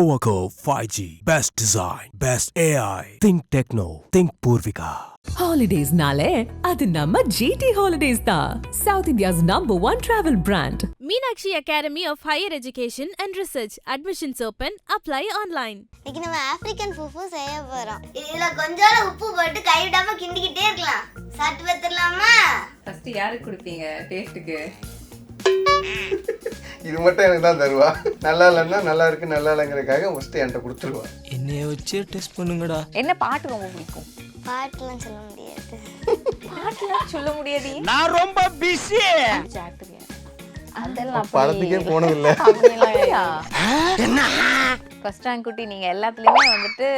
Powerco 5G. Best design. Best AI. Think Techno. Think Purvika. Holidays-nale, adu namma GT Holidays da. South India's #1 travel brand. Meenakshi Academy of Higher Education and Research. Admissions open. Apply online. இன்னைக்கு நம்ம African ஃபுஃபு செய்ய போறோம். இதுல கொஞ்சம் உப்பு போட்டு கை விடாம கிண்டிக்கிட்டே இருக்கலாம். சாப்பிட்டு பார்த்துடலாமா? ஃபர்ஸ்ட் யாருக்கு கொடுப்பீங்க டேஸ்ட்டுக்கு? இது மட்டும் எனக்கு தான் தருவா. நல்லா இல்லைன்னா நல்லா இருக்கு நல்லா இல்லைங்கிறதுக்காக ஃபர்ஸ்ட் என்கிட்ட கொடுத்துருவா. என்னைய வச்சு டெஸ்ட் பண்ணுங்கடா. என்ன பாட்டு ரொம்ப பிடிக்கும்? பாட்டுலாம் சொல்ல முடியாது. பாட்டுலாம் சொல்ல முடியாது. நான் ரொம்ப பிஸி. அதெல்லாம் படத்துக்கே போனதில்ல. என்ன ஃபர்ஸ்ட் ரேங்க் குட்டி நீங்க எல்லாத்துலயுமே வந்துட்டு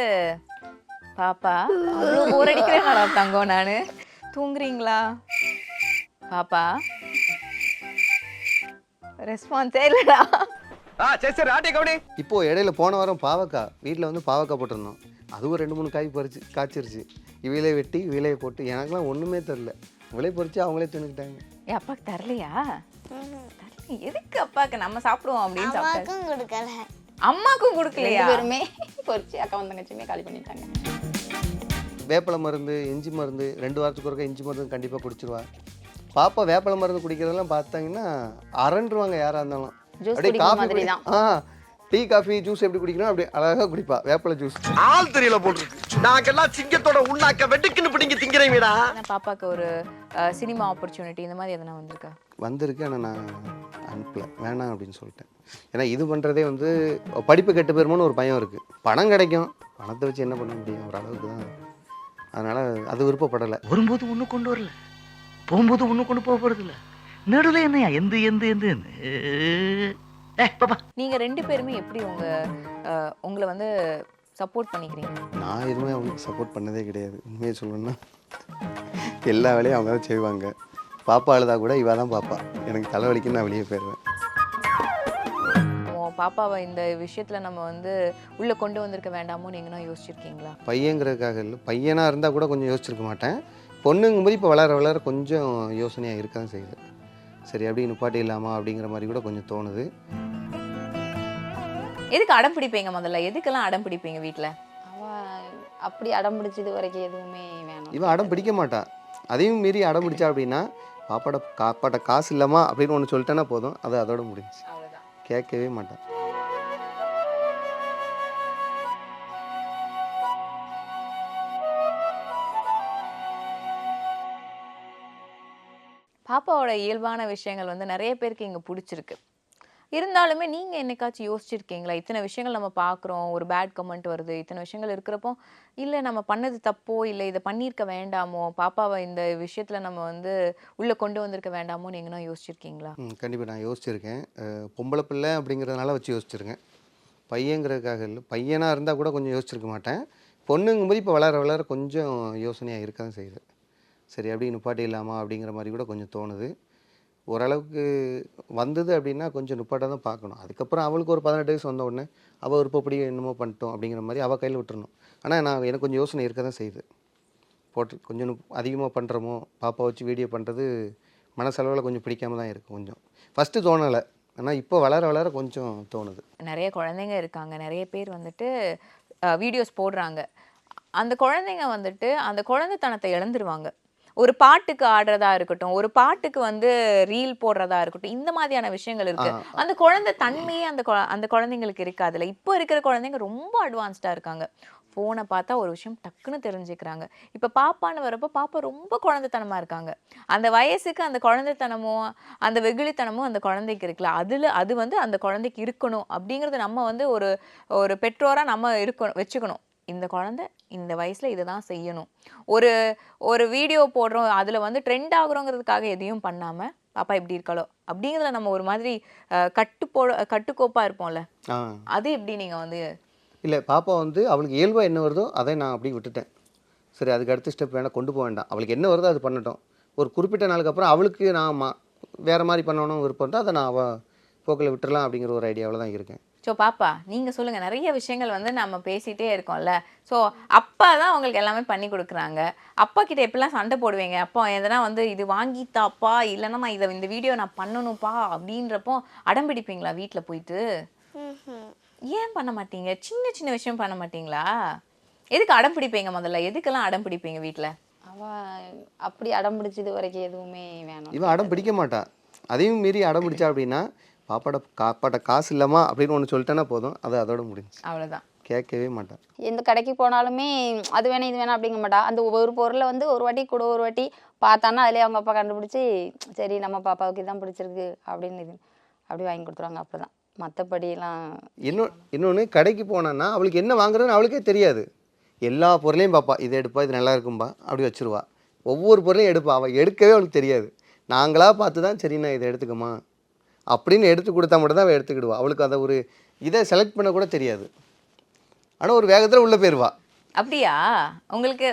பாப்பா அவ்வளோ போர் அடிக்கிறேன் தங்கம் நானு. தூங்குறீங்களா பாப்பா? ரெஸ்பான்ஸே இல்லடா. சரி ஆட்டே கவுடி. இப்போ இடையில போன வாரம் பாவக்காய் வீட்டில் வந்து பாவக்காய் போட்டிருந்தோம். அதுவும் 2-3 காய் பறிச்சு காய்ச்சிருச்சு. இவையிலே வெட்டி இவையிலே போட்டு எனக்குலாம் ஒன்றுமே தரல. இவளே பறிச்சு அவங்களே தின்னுக்கிட்டாங்க. ஏன் அப்பாவுக்கு தரலையா? எதுக்கு அப்பாவுக்கு நம்ம சாப்பிடுவோம் அப்படின்னு சாப்பிட்டாரு. அம்மாக்கும் கொடுக்கல. அம்மாக்கும் கொடுக்கலையா? பேருமே பொறிச்சு அக்கா வந்தங்கச்சுமே காலி பண்ணிட்டாங்க. வேப்பலை மருந்து இஞ்சி மருந்து 2 வாரத்துக்கு ஒருக்கா இஞ்சி மருந்து கண்டிப்பாக குடிச்சிருவா. பாப்பா வேப்பலை மருந்து குடிக்கிறதெல்லாம் பார்த்தாங்கன்னா அரண்டுருவாங்க யாராக இருந்தாலும். ஜூஸ் அப்படியே குடிக்கிற காஃபி மாதிரி தான். டீ காஃபி ஜூஸ் எப்படி குடிக்கணும் அப்படி அழகாக குடிப்பா வேப்பலை ஜூஸ். ஆள் தெரியல போட்டுருக்கு. நாங்கெல்லாம் சிங்கத்தோட உண்ணாக்க வெட்டுக்குன்னு பிடிங்க திங்கிறீங்கடா. பாப்பாக்கு ஒரு சினிமா ஆப்பர்ச்சுனிட்டி இந்த மாதிரி எதனா வந்திருக்கா? வந்திருக்கு, ஆனால் நான் அனுப்பல, வேணாம் அப்படின்னு சொல்லிட்டேன். ஏன்னா இது பண்ணுறதே வந்து படிப்பு கெட்டு போயிருமோன்னு ஒரு பயம் இருக்குது. பணம் கிடைக்கும், பணத்தை வச்சு என்ன பண்ண முடியும், ஒரு அளவுக்கு தான். அதனால் அது விருப்பப்படலை. வரும்போது ஒன்று கொண்டு வரல, போகும்போது ஒன்று கொண்டு போக போகிறதில்ல, நடுவில் என்னையா எந்த பாப்பா. நீங்க 2 பேருமே எப்படி உங்களை வந்து சப்போர்ட் பண்ணிக்கிறீங்க? நான் எதுவுமே அவங்களுக்கு சப்போர்ட் பண்ணதே கிடையாது. உண்மையை சொல்லணும்னா எல்லா வேலையும் அவங்க தான் செய்வாங்க. பாப்பா அழுதா கூட இவா தான் பாப்பா. எனக்கு தலைவலிக்குன்னு நான் வெளியே போயிடுவேன். பாப்பாவை இந்த விஷயத்துல நம்ம வந்து உள்ள கொண்டு வந்திருக்க வேண்டாமோன்னு எங்கன்னா யோசிச்சிருக்கீங்களா? பையங்கிறதுக்காக இல்லை, பையனாக இருந்தால் கூட கொஞ்சம் யோசிச்சிருக்க மாட்டேன். பொண்ணுங்கும்போது இப்போ வளர வளர கொஞ்சம் யோசனையாக இருக்க தான் செய்யுது. சரி அப்படி நிப்பாட்டி இல்லாமா அப்படிங்கிற மாதிரி கூட கொஞ்சம் தோணுது. எதுக்கு அடம் பிடிப்பீங்க? முதல்ல எதுக்கெல்லாம் அடம் பிடிப்பீங்க வீட்டில்? அவ அப்படி அடம் பிடிச்சது வரைக்கும் எதுவுமே வேணும். இவன் அடம் பிடிக்க மாட்டா. அதையும் மீறி அடம் பிடிச்சா அப்படின்னா பாப்பாட்ட காசு இல்லாமா அப்படின்னு ஒன்று சொல்லிட்டேன்னா போதும், அது அதோட முடிஞ்சு. கேட்கவே மாட்டான். பாப்பாவோட இயல்பான விஷயங்கள் வந்து நிறைய பேருக்கு இங்கே பிடிச்சிருக்கு. இருந்தாலுமே நீங்கள் என்னைக்காச்சும் யோசிச்சிருக்கீங்களா? இத்தனை விஷயங்கள் நம்ம பார்க்குறோம், ஒரு பேட் கமெண்ட் வருது, இத்தனை விஷயங்கள் இருக்கிறப்போ இல்லை நம்ம பண்ணது தப்போ, இல்லை இதை பண்ணியிருக்க வேண்டாமோ, பாப்பாவை இந்த விஷயத்தில் நம்ம வந்து உள்ளே கொண்டு வந்திருக்க வேண்டாமோன்னு எங்கன்னா யோசிச்சிருக்கீங்களா? கண்டிப்பாக நான் யோசிச்சிருக்கேன். பொம்பளை பிள்ளை அப்படிங்கிறதுனால வச்சு யோசிச்சிருக்கேன். பையங்கிறதுக்காக இல்லை, பையனாக இருந்தால் கூட கொஞ்சம் யோசிச்சிருக்க மாட்டேன். பொண்ணுங்கும்போது இப்போ வளர வளர கொஞ்சம் யோசனையாக இருக்க தான் செய்யுது. சரி அப்படி நிப்பாட்டி இல்லாமா அப்படிங்கிற மாதிரி கூட கொஞ்சம் தோணுது. ஓரளவுக்கு வந்தது அப்படின்னா கொஞ்சம் நிப்பாட்ட தான் பார்க்கணும். அதுக்கப்புறம் அவளுக்கு ஒரு 18 வயசு வந்த உடனே அவள் விருப்பப்படி என்னமோ பண்ணிட்டோம் அப்படிங்கிற மாதிரி அவள் கையில் விட்டுறணும். ஆனால் எனக்கு கொஞ்சம் யோசனை இருக்க தான் செய்யுது. கொஞ்சம் அதிகமாக பண்ணுறோமோ, பாப்பா வச்சு வீடியோ பண்ணுறது மனசளவில் கொஞ்சம் பிடிக்காம தான் இருக்குது. கொஞ்சம் ஃபஸ்ட்டு தோணலை, ஆனால் இப்போ வளர வளர கொஞ்சம் தோணுது. நிறைய குழந்தைங்க இருக்காங்க, நிறைய பேர் வந்துட்டு வீடியோஸ் போடுறாங்க. அந்த குழந்தைங்க வந்துட்டு அந்த குழந்தைத்தனத்தை இழந்துருவாங்க. ஒரு பாட்டுக்கு ஆடுறதா இருக்கட்டும், ஒரு பாட்டுக்கு வந்து ரீல் போடுறதா இருக்கட்டும், இந்த மாதிரியான விஷயங்கள் இருக்கு. அந்த குழந்தை தன்மையே அந்த குழந்தைங்களுக்கு இருக்காதுல்ல. இப்போ இருக்கிற குழந்தைங்க ரொம்ப அட்வான்ஸ்டா இருக்காங்க. ஃபோனை பார்த்தா ஒரு விஷயம் டக்குன்னு தெரிஞ்சுக்கிறாங்க. இப்போ பாப்பான்னு வரப்போ பாப்பா ரொம்ப குழந்தைத்தனமா இருக்காங்க. அந்த வயசுக்கு அந்த குழந்தைத்தனமோ அந்த வெகுளித்தனமோ அந்த குழந்தைக்கு இருக்குல்ல, அது வந்து அந்த குழந்தைக்கு இருக்கணும் அப்படிங்கிறது நம்ம வந்து ஒரு பெற்றோராக நம்ம வச்சுக்கணும். இந்த குழந்தை இந்த வயசில் இதை தான் செய்யணும். ஒரு வீடியோ போடுறோம், அதில் வந்து ட்ரெண்ட் ஆகுறோங்கிறதுக்காக எதையும் பண்ணாமல் பாப்பா எப்படி இருக்காளோ அப்படிங்கிறதுல நம்ம ஒரு மாதிரி கட்டுக்கோப்பாக இருப்போம்ல, அது எப்படி நீங்கள் வந்து? இல்லை, பாப்பா வந்து அவளுக்கு இயல்பாக என்ன வருதோ அதை நான் அப்படி விட்டுட்டேன். சரி அதுக்கு அடுத்த ஸ்டெப் வேணால் கொண்டு போக வேண்டாம், அவளுக்கு என்ன வருதோ அது பண்ணட்டும். ஒரு குறிப்பிட்ட நாளுக்கு அப்புறம் அவளுக்கு நான் வேறு மாதிரி பண்ணணும் விருப்பம், அதை நான் அவள் போக்கில் விட்டுறலாம் அப்படிங்கிற ஒரு ஐடியாவில் தான் இருக்கேன். ஸோ பாப்பா நீங்கள் சொல்லுங்கள், நிறைய விஷயங்கள் வந்து நம்ம பேசிகிட்டே இருக்கோம்ல. ஸோ அப்பா தான் உங்களுக்கு எல்லாமே பண்ணி கொடுக்குறாங்க. அப்பா கிட்ட எப்படிலாம் சண்டை போடுவீங்க? அப்பா எதனா வந்து இது வாங்கித்தாப்பா, இல்லைன்னா நான் இந்த வீடியோ நான் பண்ணணும்ப்பா அப்படின்றப்போ அடம்பிடிப்பீங்களா வீட்டில் போயிட்டு? ஏன் பண்ண மாட்டீங்க? சின்ன சின்ன விஷயம் பண்ண மாட்டீங்களா? எதுக்கு அடம் பிடிப்பீங்க முதல்ல? எதுக்கெல்லாம் அடம் பிடிப்பீங்க வீட்ல? அவ அப்படி அடம் பிடிச்சது வரைக்கும் எதுவுமே வேணும். இவன் அடம் பிடிக்க மாட்டா. அதையும் மீறி அடம் பிடிச்சா அப்படின்னா பாப்பாட்ட காசு இல்லைம்மா அப்படின்னு ஒன்று சொல்லிட்டேன்னா போதும், அது அதோட முடிஞ்சு. அவ்வளோதான். கேட்கவே மாட்டான். எந்த கடைக்கு போனாலுமே அது வேணும் இது வேணும் அப்படிங்க மாட்டா. அந்த ஒரு பொருளை வந்து ஒரு வாட்டி கூட ஒரு வாட்டி பார்த்தான்னா அதுலேயே அவங்க அப்பா கண்டுபிடிச்சி சரி நம்ம பாப்பாவுக்கு இதான் பிடிச்சிருக்கு அப்படின்னு இது அப்படி வாங்கி கொடுத்துருவாங்க. அப்படிதான். மற்றபடியெல்லாம் இன்னொன்று கடைக்கு போனான்னா அவளுக்கு என்ன வாங்குறதுன்னு அவளுக்கே தெரியாது. எல்லா பொருளையும் பார்ப்பா, இதை எடுப்பா, இது நல்லா இருக்கும்பா, அப்படி வச்சுருவா. ஒவ்வொரு பொருளையும் எடுப்பா. அவள் எடுக்கவே அவளுக்கு தெரியாது. நாங்களாக பார்த்து தான் சரி நான் இதை எடுத்துக்கம்மா அப்படின்னு எடுத்து கொடுத்தா மட்டும் தான் அவள் எடுத்துக்கிடுவா. அவளுக்கு அதை ஒரு இதை செலக்ட் பண்ண கூட தெரியாது. ஆனால் ஒரு வேகத்தில் உள்ளே போயிடுவா. அப்படியா?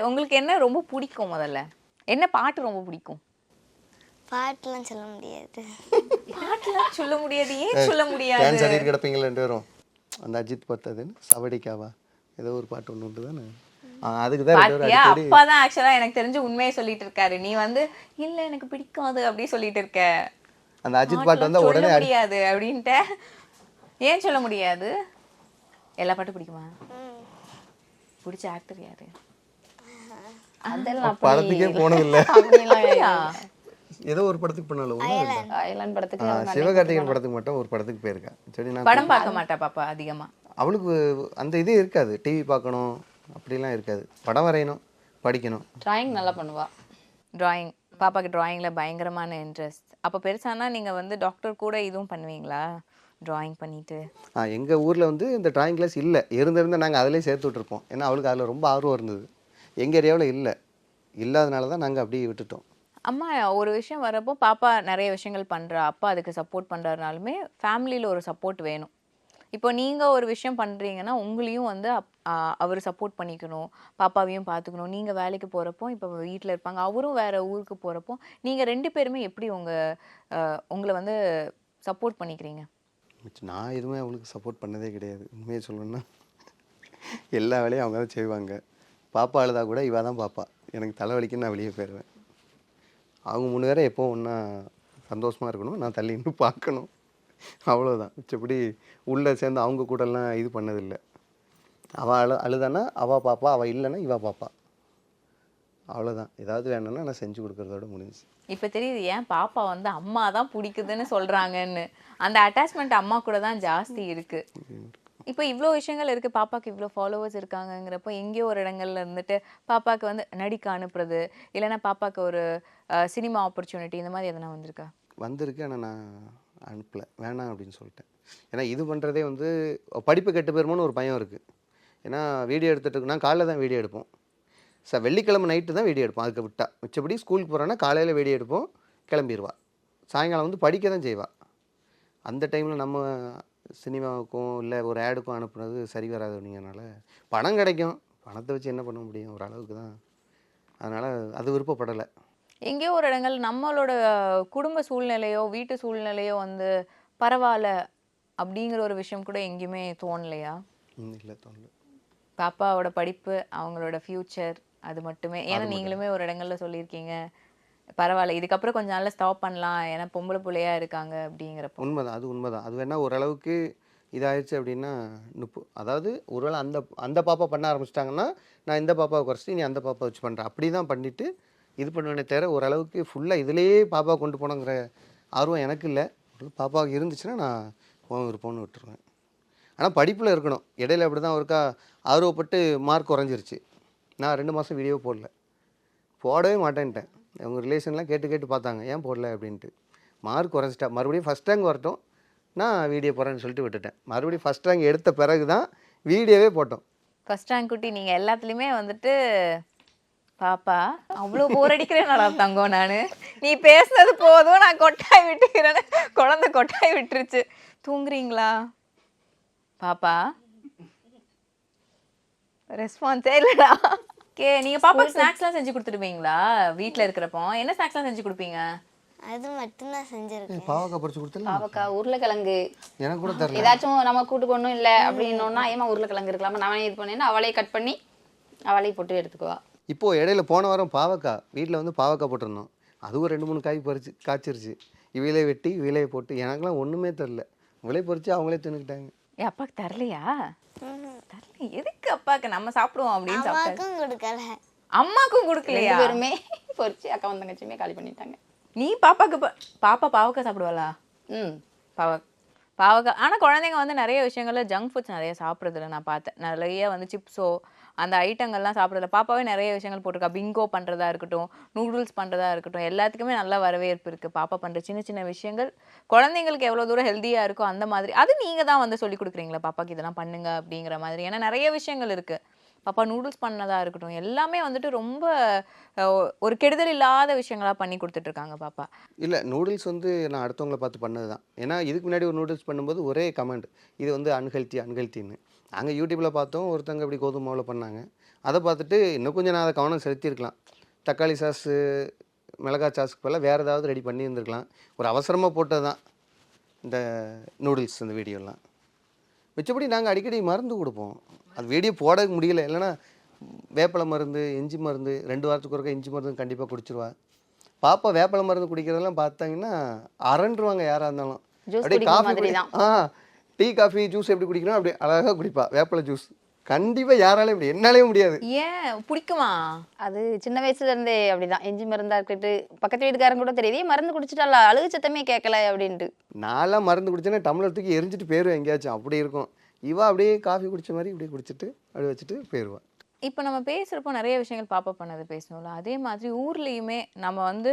உங்களுக்கு என்ன ரொம்ப பிடிக்கும் முதல்ல? என்ன பாட்டு ரொம்ப பிடிக்கும்? பாட்டுலாம் சொல்ல முடியாது. பாட்டுலாம் சொல்ல முடியாது. ஏன் சொல்ல முடியாது? டான்ஸ் ஆடிட்டு கிடப்பீங்களா 2 பேரும்? அந்த அஜித் பார்த்ததுன்னு சவடிக்காவா ஏதோ ஒரு பாட்டு ஒன்று உண்டு தானே, அதுக்கு தான் பாத்தியா? அப்பாதான் ஆக்சுவலா எனக்கு தெரிஞ்சு உண்மையை சொல்லிட்டு இருக்காரு. நீ வந்து இல்ல எனக்கு பிடிக்காது அப்படி சொல்லிட்டு இருக்க. அந்த அஜித் பாட்டு வந்தா உடனே சொல்ல முடியாது அப்படின்ட்டு. ஏன் சொல்ல முடியாது? எல்லா பாட்டும் பிடிக்குமா? பிடிச்ச ஆக்டர் யாரு? அதெல்லாம் படத்துக்கே போனதில்லை. அப்படிலாம் ஏதோ ஒரு படத்துக்கு பண்ணாலும் அயலான் படத்துக்கு சிவகார்த்திகேயன் படத்துக்கு மட்டும் ஒரு படத்துக்கு போயிருக்கா. சரி, நான் படம் பார்க்க மாட்டா பாப்பா அதிகமா. அவளுக்கு அந்த இதே இருக்காது. டிவி பார்க்கணும் அப்படிலாம் இருக்காது. படம் வரையணும், படிக்கணும். டிராயிங் நல்லா பண்ணுவா. டிராயிங் பாப்பாக்கு டிராயிங்கில் பயங்கரமான இன்ட்ரெஸ்ட். அப்போ பெருசானா நீங்கள் வந்து டாக்டர் கூட இதுவும் பண்ணுவீங்களா? டிராயிங் பண்ணிட்டு எங்கள் ஊரில் வந்து இந்த டிராயிங் கிளாஸ் இல்லை. இருந்திருந்தால் நாங்கள் அதிலே சேர்த்து விட்ருப்போம். ஏன்னா அவளுக்கு அதில் ரொம்ப ஆர்வம் இருந்தது. எங்கள் ஏரியாவில் இல்லாதனால தான் நாங்கள் அப்படியே விட்டுட்டோம். அம்மா ஒரு விஷயம் வரப்போ பாப்பா நிறைய விஷயங்கள் பண்ணுறா, அப்பா அதுக்கு சப்போர்ட் பண்ணுறாருனாலுமே ஃபேமிலியில் ஒரு சப்போர்ட் வேணும். இப்போ நீங்கள் ஒரு விஷயம் பண்ணுறீங்கன்னா உங்களையும் வந்து அவர் சப்போர்ட் பண்ணிக்கணும், பாப்பாவையும் பார்த்துக்கணும். நீங்கள் வேலைக்கு போகிறப்போ இப்போ வீட்டில் இருப்பாங்க, அவரும் வேறு ஊருக்கு போகிறப்போ நீங்கள் 2 பேருமே எப்படி உங்களை வந்து சப்போர்ட் பண்ணிக்கிறீங்க? நான் எதுவுமே அவங்களுக்கு சப்போர்ட் பண்ணதே கிடையாது. உண்மையை சொல்லணும்னா எல்லா வேலையும் அவங்க தான் செய்வாங்க. பாப்பா அழுதா கூட இவா தான் பாப்பா. எனக்கு தலைவலிக்குன்னு நான் வெளியே போயிடுவேன். அவங்க 3 பேரை எப்போ ஒன்றா சந்தோஷமாக இருக்கணும், நான் தள்ளி இன்னும் பார்க்கணும், அவ்வளோதான். மிச்சப்படி உள்ளே சேர்ந்து அவங்க கூடலாம் இது பண்ணதில்லை. அவள் அழுதானா அவள் பாப்பா, அவள் இல்லைன்னா இவா பாப்பா, அவ்வளோதான். ஏதாவது வேணும்னா நான் செஞ்சு கொடுக்குறதோட முடிஞ்சிச்சு. இப்போ தெரியுது ஏன் பாப்பா வந்து அம்மா தான் பிடிக்குதுன்னு சொல்கிறாங்கன்னு. அந்த அட்டாச்மெண்ட் அம்மா கூட தான் ஜாஸ்தி இருக்குது. இப்போ இவ்வளோ விஷயங்கள் இருக்குது, பாப்பாவுக்கு இவ்வளோ ஃபாலோவர்ஸ் இருக்காங்கங்கிறப்போ எங்கேயோ ஒரு இடங்கள்ல இருந்துட்டு பாப்பாவுக்கு வந்து நடிக்க அனுப்புறது, இல்லைன்னா பாப்பாவுக்கு ஒரு சினிமா ஆப்பர்ச்சுனிட்டி இந்த மாதிரி எதனா வந்திருக்கா? வந்திருக்கு, ஆனால் நான் அனுப்பலை, வேணாம் அப்படின்னு சொல்லிட்டேன். ஏன்னா இது பண்ணுறதே வந்து படிப்பு கெட்டு போயிருமோன்னு ஒரு பயம் இருக்குது. ஏன்னா வீடியோ எடுத்துகிட்டு இருக்குன்னா காலைல தான் வீடியோ எடுப்போம். வெள்ளிக்கிழமை நைட்டு தான் வீடியோ எடுப்போம். அதுக்கு விட்டா மிச்சப்படி ஸ்கூலுக்கு போகிறான்னா காலையில் வீடியோ எடுப்போம், கிளம்பிடுவா. சாயங்காலம் வந்து படிக்க தான் செய்வாள். அந்த டைமில் நம்ம சினிமாவுக்கும் இல்லை ஒரு ஆடுக்கும் அனுப்புனது சரி வராது. அப்படிங்கிறனால பணம் கிடைக்கும், பணத்தை வச்சு என்ன பண்ண முடியும், ஒரு அளவுக்கு தான். அதனால் அது விருப்பப்படலை. எங்கேயோ ஒரு இடங்கள் நம்மளோட குடும்ப சூழ்நிலையோ வீட்டு சூழ்நிலையோ வந்து பரவாயில்ல அப்படிங்கிற ஒரு விஷயம் கூட எங்கேயுமே தோணலையா? இல்லை, தோணல. பாப்பாவோட படிப்பு, அவங்களோட ஃப்யூச்சர், அது மட்டுமே. ஏன்னா நீங்களுமே ஒரு இடங்கள்ல சொல்லியிருக்கீங்க பரவாயில்ல இதுக்கப்புறம் கொஞ்சம் நாளில் ஸ்டாப் பண்ணலாம், ஏன்னா பொம்பளை பிள்ளையா இருக்காங்க அப்படிங்கிறப்போ. உண்மைதான், அது உண்மைதான். அது வேணால் ஓரளவுக்கு இதாகிடுச்சு அப்படின்னா அதாவது ஒருவேளை அந்த பாப்பா பண்ண ஆரம்பிச்சிட்டாங்கன்னா நான் இந்த பாப்பாவை குறைச்சி நீ அந்த பாப்பா வச்சு பண்ணுறேன் அப்படி தான் பண்ணிவிட்டு இது பண்ணுவேனே தவிர ஓரளவுக்கு ஃபுல்லாக இதிலேயே பாப்பா கொண்டு போனோங்கிற ஆர்வம் எனக்கு இல்லை. பாப்பாவுக்கு இருந்துச்சுன்னா நான் போன விருப்பம்னு விட்டுருவேன். ஆனால் படிப்பில் இருக்கணும். இடையில அப்படி தான் ஒருக்கா ஆர்வப்பட்டு மார்க் குறைஞ்சிருச்சு. நான் 2 மாதம் வீடியோ போடவே மாட்டேன்ட்டேன். அவங்க ரிலேஷன்லாம் கேட்டு பார்த்தாங்க ஏன் போடல அப்படின்ட்டு. மார்க் குறைஞ்சிட்டா, மறுபடியும் ஃபஸ்ட் ரேங்க் வரட்டும் நான் வீடியோ போடுறேன்னு சொல்லிட்டு விட்டுட்டேன். மறுபடியும் ஃபஸ்ட் ரேங்க் எடுத்த பிறகு தான் வீடியோவே போட்டோம். ஃபர்ஸ்ட் ரேங்க் குட்டி நீங்கள் எல்லாத்துலேயுமே வந்துட்டு பாப்பா அவ்வளோ போர் அடிக்கிறேன் தங்கம், நான் நீ பேசுனது போதும் நான் கொட்டாய் விட்டுக்கிறேன்னு குழந்தை கொட்டாய் விட்டுருச்சு. தூங்குறீங்களா பாப்பா? ரெஸ்பான்ஸே இல்லைடா. நீங்கள் பாப்பா ஸ்நாக்ஸ்லாம் செஞ்சு கொடுத்துருவீங்களா வீட்டில் இருக்கிறப்போ? என்ன ஸ்நாக்ஸ்லாம் செஞ்சு கொடுப்பீங்க? அது மட்டும்தான் செஞ்சிருக்கேன். பாவக்காய் பறிச்சு கொடுத்தல, பாவக்காய், உருளைக்கிழங்கு. எனக்கு கூட தெரியல. ஏதாச்சும் நம்ம கூட்டுக்கு ஒன்றும் இல்லை அப்படின்னோன்னா ஏமா உருளைக்கிழங்கு இருக்கலாமா, நானே இது பண்ணேன்னா அவளே கட் பண்ணி அவளே போட்டு எடுத்துக்குவா. இப்போது இடையில போன வாரம் பாவக்காய் வீட்டில் வந்து பாவக்காய் போட்டிருந்தோம். அதுவும் 2-3 காய் காய்ச்சிருச்சு. இவையிலே வெட்டி இவையிலே போட்டு எனக்குலாம் ஒன்றுமே தெரில. இவளே பறித்து அவங்களே தின்னுக்கிட்டாங்க. ஏ அப்பாக்கு தரலையா? தரல. எதுக்கு அப்பாக்கு நம்ம சாப்பிடுவோம் அப்படின்னு சாப்பிட்டாரு. அம்மாக்கும் கொடுக்கல. அம்மாக்கும் கொடுக்கலையா? 2 பேருமே பொரிச்சு அக்கா தங்கச்சியுமே காலி பண்ணிட்டாங்க. நீ பாப்பாக்கு பாப்பா பாவக்காய் சாப்பிடுவாளா? ம் பாவக்காய். ஆனால் குழந்தைங்க வந்து நிறைய விஷயங்கள்ல ஜங்க் ஃபுட்ஸ் நிறைய சாப்பிட்றதில்ல நான் பார்த்தேன். நிறைய வந்து சிப்ஸோ அந்த ஐட்டங்கள்லாம் சாப்பிட்றதில்ல. பாப்பாவே நிறைய விஷயங்கள் போட்டிருக்கா. பிங்கோ பண்ணுறதா இருக்கட்டும், நூடுல்ஸ் பண்ணுறதா இருக்கட்டும், எல்லாத்துக்குமே நல்ல வரவேற்பு இருக்குது. பாப்பா பண்ணுற சின்ன சின்ன விஷயங்கள் குழந்தைங்களுக்கு எவ்வளோ தூரம் ஹெல்த்தியாக இருக்கோ அந்த மாதிரி. அது நீங்கள் தான் வந்து சொல்லி கொடுக்குறீங்களா பாப்பாக்கு இதெல்லாம் பண்ணுங்க அப்படிங்கிற மாதிரி? ஏன்னா நிறைய விஷயங்கள் இருக்குது. பாப்பா நூடுல்ஸ் பண்ணதா இருக்கட்டும், எல்லாமே வந்துட்டு ரொம்ப ஒரு கெடுதல் இல்லாத விஷயங்களா பண்ணி கொடுத்துட்ருக்காங்க பாப்பா. இல்லை, நூடுல்ஸ் வந்து நான் அடுத்தவங்கள பார்த்து பண்ணது தான். ஏன்னா இதுக்கு முன்னாடி ஒரு நூடுல்ஸ் பண்ணும்போது ஒரே கமெண்ட், இது வந்து அன்ஹெல்த்தின்னு. நாங்கள் யூடியூப்பில் பார்த்தோம், ஒருத்தங்க இப்படி கோதுமை மாவில் பண்ணாங்க. அதை பார்த்துட்டு இன்னும் கொஞ்சம் நான் அதை கவனம் செலுத்தியிருக்கலாம். தக்காளி சாஸு, மிளகாய் சாஸுக்கு பதிலாக வேறு ஏதாவது ரெடி பண்ணி இருந்திருக்கலாம். ஒரு அவசரமாக போட்டது தான் இந்த நூடுல்ஸ் இந்த வீடியோலாம். மிச்சப்படி நாங்கள் அடிக்கடி மருந்து கொடுப்போம். அது வீடியோ போட முடியல. இல்லைன்னா வேப்பலை மருந்து, இஞ்சி மருந்து, 2 வாரத்துக்கு ஒருக்க இஞ்சி மருந்து கண்டிப்பாக குடிச்சிருவா. பாப்பா வேப்பலை மருந்து குடிக்கிறதெல்லாம் பார்த்தாங்கன்னா அரண்டுருவாங்க யாராக இருந்தாலும். ஜூஸ் அப்படியே குடிக்கிற காஃபி மாதிரி தான். டீ காஃபி ஜூஸ் எப்படி குடிக்கணும் அப்படி அழகாக குடிப்பா. வேப்பலை ஜூஸ் கண்டிப்பாக யாராலையும் முடியும், என்னாலையும் முடியாது. ஏன் பிடிக்குமா? அது சின்ன வயசுல இருந்தே அப்படிதான். இஞ்சி மருந்தா இருக்கட்டு பக்கத்து வீட்டுக்காரங்க கூட தெரியுது, மருந்து குடிச்சிட்டால அழுகு சத்தமே கேட்கல அப்படின்ட்டு. நான்லாம் மருந்து குடிச்சேன்னா டம்ளர் தூக்கி எரிஞ்சிட்டு போயிடுவேன் எங்கேயாச்சும். அப்படி இருக்கும். இவா அப்படியே காஃபி குடிச்ச மாதிரி இப்படி குடிச்சிட்டு அப்படி வச்சுட்டு போயிடுவா. இப்போ நம்ம பேசுகிறப்போ நிறைய விஷயங்கள் பாப்பா பண்ணது பேசணும்ல. அதே மாதிரி ஊர்லேயுமே நம்ம வந்து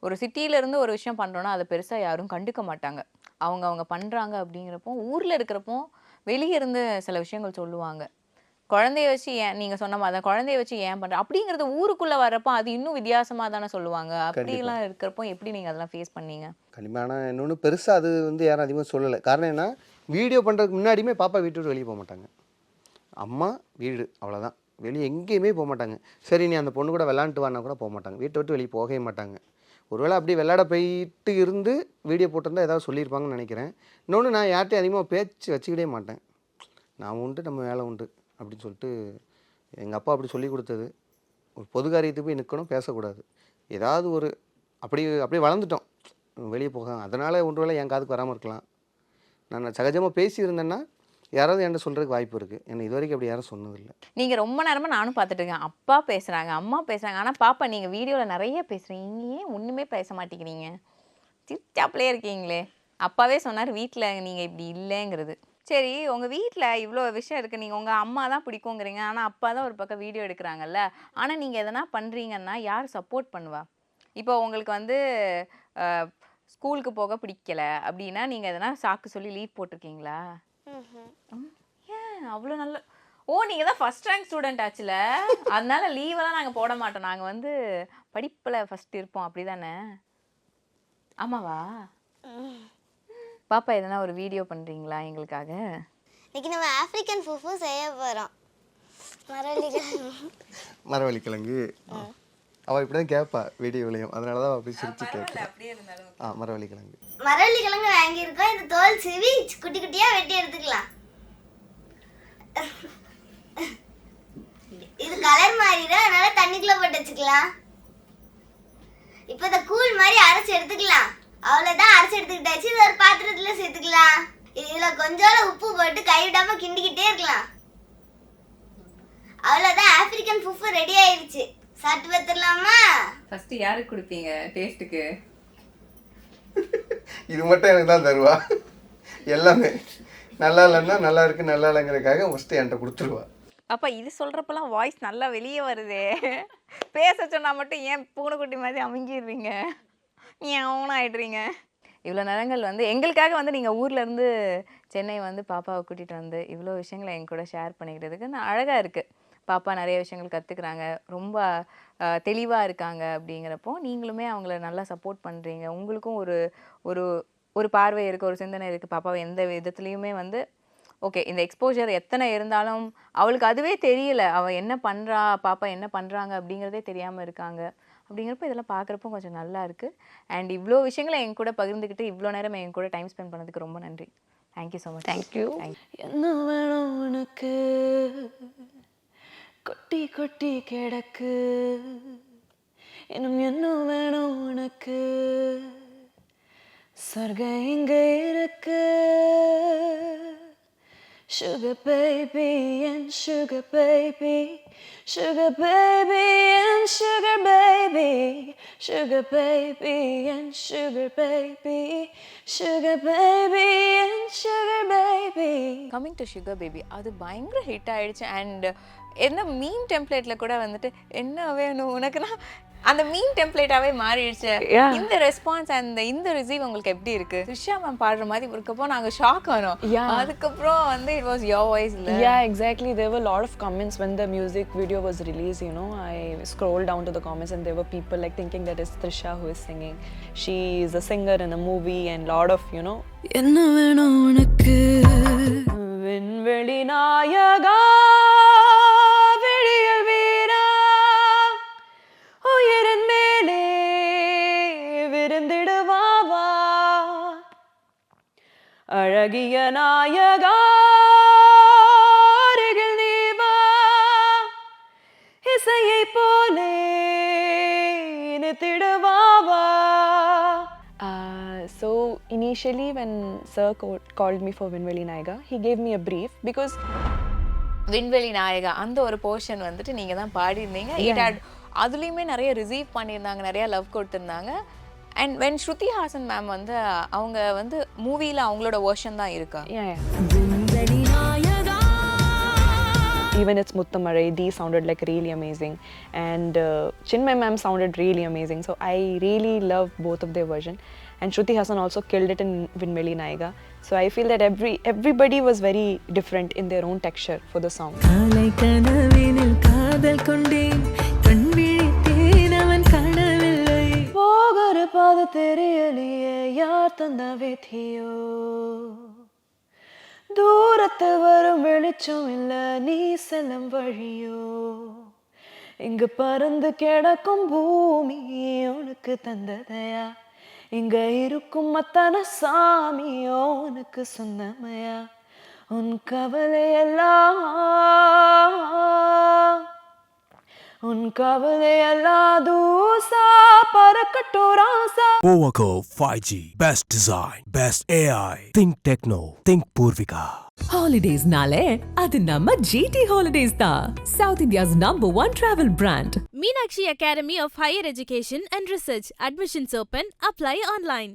ஒரு சிட்டியிலேருந்து ஒரு விஷயம் பண்ணுறோன்னா அதை பெருசாக யாரும் கண்டுக்க மாட்டாங்க. அவங்க பண்ணுறாங்க அப்படிங்கிறப்போ ஊரில் இருக்கிறப்போ வெளியே இருந்து சில விஷயங்கள் சொல்லுவாங்க. குழந்தைய வச்சு ஏன் நீங்கள் சொன்ன மாதிரி தான் குழந்தைய வச்சு ஏன் பண்ணுற அப்படிங்கிறது ஊருக்குள்ளே வர்றப்போ அது இன்னும் வித்தியாசமாக தானே சொல்லுவாங்க. அப்படிலாம் இருக்கிறப்போ எப்படி நீங்கள் அதெல்லாம் ஃபேஸ் பண்ணீங்க? கண்டிப்பாக. ஆனால் இன்னொன்று பெருசாக அது வந்து யாரும் அதிகமாக சொல்லலை. காரணம் என்ன, வீடியோ பண்ணுறதுக்கு முன்னாடியுமே பாப்பா வீட்டு விட்டு வெளியே போக மாட்டாங்க. அம்மா வீடு அவ்வளோதான், வெளியே எங்கேயுமே போக மாட்டாங்க. சரி நீ அந்த பொண்ணு கூட விளாண்டுட்டு வானா கூட போக மாட்டாங்க. வீட்டை விட்டு வெளியே போகவே மாட்டாங்க. ஒருவேளை அப்படி விளையாட போயிட்டு இருந்து வீடியோ போட்டிருந்தா ஏதாவது சொல்லியிருப்பாங்கன்னு நினைக்கிறேன். இன்னொன்று நான் யார்ட்டையும் அதிகமாக பேச்சு வச்சுக்கிட்டே மாட்டேன். நான் உண்டு நம்ம வேலை உண்டு அப்படின்னு சொல்லிட்டு எங்கள் அப்பா அப்படி சொல்லி கொடுத்தது. ஒரு பொது காரியத்துக்கு போய் நிற்கணும், பேசக்கூடாது. ஏதாவது ஒரு அப்படியே வளர்ந்துட்டோம் வெளியே போக. அதனால் ஒன்று வேளை என் காதுக்கு வராமல் இருக்கலாம். நான் சகஜமாக பேசியிருந்தேன்னா யாராவது என்கிட்ட சொல்கிறதுக்கு வாய்ப்பு இருக்குது. என்னை இது வரைக்கும் அப்படி யாரும் சொன்னதில்லை. நீங்கள் ரொம்ப நேரமாக நானும் பார்த்துட்டு இருக்கேன். அப்பா பேசுகிறாங்க, அம்மா பேசுகிறாங்க. ஆனால் பாப்பா நீங்கள் வீடியோவில் நிறைய பேசுகிறீங்க, ஏன் ஒன்றுமே பேச மாட்டேங்கிறீங்க? சிச்சாப்லேயே இருக்கீங்களே. அப்பாவே சொன்னார் வீட்டில் நீங்கள் இப்படி இல்லைங்கிறது. சரி, உங்கள் வீட்டில் இவ்வளோ விஷயம் இருக்குது. நீங்கள் உங்கள் அம்மா தான் பிடிக்குங்கிறீங்க, ஆனால் அப்பா தான் ஒரு பக்கம் வீடியோ எடுக்கிறாங்கல்ல. ஆனால் நீங்கள் எதனா பண்ணுறீங்கன்னா யார் சப்போர்ட் பண்ணுவா? இப்போ உங்களுக்கு வந்து ஸ்கூலுக்கு போக பிடிக்கல அப்படின்னா நீங்கள் எதனா சாக்கு சொல்லி லீவ் போட்டிருக்கீங்களா? ஏன் அவ்வளோ நல்ல நீங்கள் தான் ஃபர்ஸ்ட் ரேங்க் ஸ்டூடெண்ட் ஆச்சுல, அதனால லீவெல்லாம் நாங்கள் போட மாட்டோம். நாங்கள் வந்து படிப்பில் ஃபர்ஸ்ட் இருப்போம் அப்படி தானே? ஆமாவா? பாப்பா எதனா ஒரு வீடியோ பண்ணுறீங்களா எங்களுக்காக? இன்னைக்கு நம்ம ஆப்பிரிக்கன் ஃபுஃபு செய்ய போகிறோம். மரவள்ளிக்கிழங்கு அவள் இப்படி தான் கேட்பா வீடியோவிலையும். அதனால தான் அப்படி சிரிச்சு கேட்பா. மரவள்ளிக்கிழங்கு வாங்கியிருக்கோம். இந்த தோல் சீவி குட்டி குட்டியாக வெட்டி எடுத்துக்கலாம். இது கலர் மாறிடும், அதனால தண்ணிக்குள்ளே போட்டு வச்சுக்கலாம். இப்போ இந்த கூழ் மாதிரி அரைச்சி எடுத்துக்கலாம். அவ்வளோதான், அரைச்சி எடுத்துக்கிட்டாச்சு. இது ஒரு பாத்திரத்தில் சேர்த்துக்கலாம். இதில் கொஞ்சோட உப்பு போட்டு கைவிடாமல் கிண்டிக்கிட்டே இருக்கலாம். அவ்வளோதான், ஆப்பிரிக்கன் ஃபுஃபு ரெடி ஆயிடுச்சு. சாப்பிட்டு பார்த்துடலாமா? ஃபர்ஸ்ட் யாருக்கு கொடுப்பீங்க டேஸ்ட்டுக்கு? இது மட்டும் எனக்கு தான் தருவா. எல்லாமே நல்லா இல்லைன்னா நல்லா இருக்குது, நல்லா இல்லைங்கிறதுக்காக ஃபஸ்ட்டு என்கிட்ட கொடுத்துருவா. அப்பா இது சொல்கிறப்பெல்லாம் வாய்ஸ் நல்லா வெளியே வருதே. பேச சொன்னால் மட்டும் ஏன் பூனைக்குட்டி மாதிரி அமைங்கிடுறீங்க, ஏன் ஆயிடுறீங்க? இவ்வளோ நேரங்கள் வந்து எங்களுக்காக வந்து நீங்கள் ஊர்லேருந்து சென்னை வந்து பாப்பாவை கூட்டிகிட்டு வந்து இவ்வளோ விஷயங்களை எங்க கூட ஷேர் பண்ணிக்கிறதுக்கு நான் அழகாக இருக்குது. பாப்பா நிறைய விஷயங்கள் கற்றுக்குறாங்க, ரொம்ப தெளிவாக இருக்காங்க. அப்படிங்கிறப்போ நீங்களுமே அவங்கள நல்லா சப்போர்ட் பண்ணுறீங்க. உங்களுக்கும் ஒரு ஒரு ஒரு பார்வை இருக்குது, ஒரு சிந்தனை இருக்குது. பாப்பாவை எந்த விதத்துலேயுமே வந்து ஓகே இந்த எக்ஸ்போஜர் எத்தனை இருந்தாலும் அவளுக்கு அதுவே தெரியல, அவள் என்ன பண்ணுறா, பாப்பா என்ன பண்ணுறாங்க அப்படிங்கிறதே தெரியாமல் இருக்காங்க. அப்படிங்கிறப்ப இதெல்லாம் பார்க்குறப்போ கொஞ்சம் நல்லா இருக்குது. அண்ட் இவ்வளோ விஷயங்களை என் கூட பகிர்ந்துக்கிட்டு இவ்வளோ நேரம் என் கூட டைம் ஸ்பெண்ட் பண்ணதுக்கு ரொம்ப நன்றி. Thank you so much. தேங்க்யூ. என்ன வேணும் உனக்கு, கொட்டி கொட்டி கிடக்கு, இன்னும் என்ன வேணும் உனக்கு, சொர்க்கம் இங்க இருக்கு, Sugar baby and sugar baby, sugar baby and sugar baby, sugar baby and sugar baby, sugar baby and sugar baby. Coming to sugar baby அது பயங்கர ஹிட் ஆயிடுச்சு. அண்ட் என்ன மீம் டெம்ப்ளேட்டில் கூட வந்துட்டு என்ன வேணும் உனக்குன்னா அந்த மீம் டெம்ப்ளேட்டாவே மாறிடுச்சு. இந்த ரெஸ்பான்ஸ் அந்த இந்த ரிசீவ் உங்களுக்கு எப்படி இருக்கு? த்ரிஷா மேம் பாடுற மாதிரி இருக்கப்போ நாங்க ஷாக் ஆனோம். அதுக்கப்புறம் வந்து இட் வாஸ் யோர் வாய்ஸ் இல்ல? Yeah, exactly. There were a lot of comments when the music video was released, you know. I scrolled down to the comments and there were people like thinking that it's Trisha who is singing. She is a singer in a movie and lot of, you know. என்ன வேணும் உனக்கு விண்வெளி நாயகா விழியல் வீரா உயிரின் மேலே விருந்திடுவாவா அழகிய நாயகா அருகில் நீ வா இசையை போலே இனித்திடுவாவா. So initially when Sir called me for Vinveli Nayaga, he gave me a brief because விண்வெளி நாயகா அந்த ஒரு போர்ஷன் வந்துட்டு நீங்க தான் பாடியிருந்தீங்க. இட் ஹேட் அதுலேயுமே நிறைய ரிசீவ் பண்ணியிருந்தாங்க, நிறைய லவ் கொடுத்துருந்தாங்க. And when Shruti Haasan ma'am வந்து அவங்க வந்து மூவியில் அவங்களோட வேர்ஷன் தான் இருக்கா? Even it's Muttamarai, these sounded like really amazing, and Chinmay ma'am sounded really amazing. So I really love both of their version, and Shruti Hassan also killed it in Vinveli Nayaga. So I feel that everybody was very different in their own texture for the song. காலை கனவினில் காதல் கொண்டேன் கண் விழித்தேன் அவன் காணவில்லை போகிற பாதை தெரியலையே யார் தந்த விதியோ தூரத்து வரும் வெளிச்சம் இல்ல நீ செல்லும் வழியோ இங்கு பறந்து கிடக்கும் பூமி உனக்கு தந்ததையா இங்க இருக்கும் அத்தனை சாமியோ உனக்கு சொன்னமையா உன் கவலையெல்லாம் உன் கவலையெல்லாம் தூசா பறக்கட்டும் ராசா. Powaco 5G. Best design. Best AI. Think Techno. Think Purvika. ஹாலிடேஸ்னாலே அது நம்ம GT ஹாலிடேஸ் தான். South India's #1 travel brand. Meenakshi Academy of Higher Education and Research. Admissions open. Apply online.